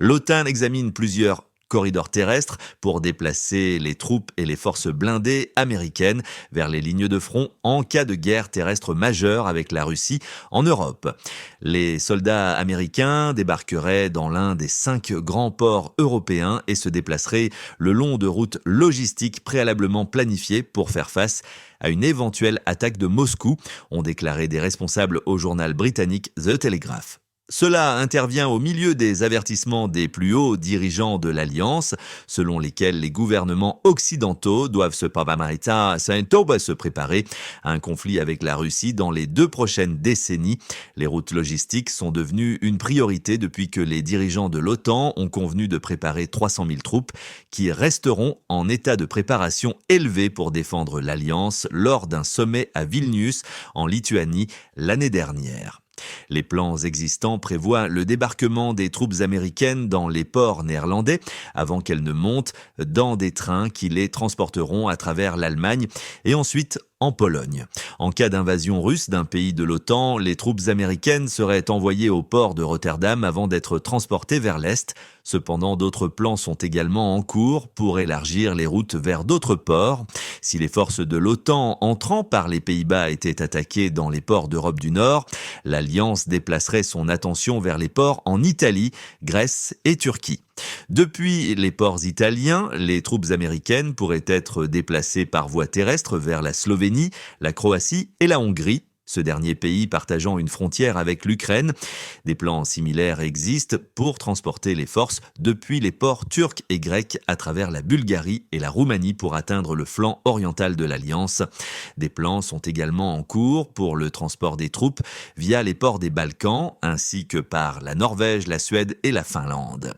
L'OTAN examine plusieurs corridors terrestres pour déplacer les troupes et les forces blindées américaines vers les lignes de front en cas de guerre terrestre majeure avec la Russie en Europe. Les soldats américains débarqueraient dans l'un des 5 grands ports européens et se déplaceraient le long de routes logistiques préalablement planifiées pour faire face à une éventuelle attaque de Moscou, ont déclaré des responsables au journal britannique The Telegraph. Cela intervient au milieu des avertissements des plus hauts dirigeants de l'Alliance, selon lesquels les gouvernements occidentaux doivent se préparer à un conflit avec la Russie dans les 2 prochaines décennies. Les routes logistiques sont devenues une priorité depuis que les dirigeants de l'OTAN ont convenu de préparer 300 000 troupes qui resteront en état de préparation élevé pour défendre l'Alliance lors d'un sommet à Vilnius, en Lituanie, l'année dernière. Les plans existants prévoient le débarquement des troupes américaines dans les ports néerlandais avant qu'elles ne montent dans des trains qui les transporteront à travers l'Allemagne et ensuite en Pologne. En cas d'invasion russe d'un pays de l'OTAN, les troupes américaines seraient envoyées au port de Rotterdam avant d'être transportées vers l'Est. Cependant, d'autres plans sont également en cours pour élargir les routes vers d'autres ports. Si les forces de l'OTAN entrant par les Pays-Bas étaient attaquées dans les ports d'Europe du Nord, l'Alliance déplacerait son attention vers les ports en Italie, Grèce et Turquie. Depuis les ports italiens, les troupes américaines pourraient être déplacées par voie terrestre vers la Slovénie, la Croatie et la Hongrie, ce dernier pays partageant une frontière avec l'Ukraine. Des plans similaires existent pour transporter les forces depuis les ports turcs et grecs à travers la Bulgarie et la Roumanie pour atteindre le flanc oriental de l'Alliance. Des plans sont également en cours pour le transport des troupes via les ports des Balkans, ainsi que par la Norvège, la Suède et la Finlande.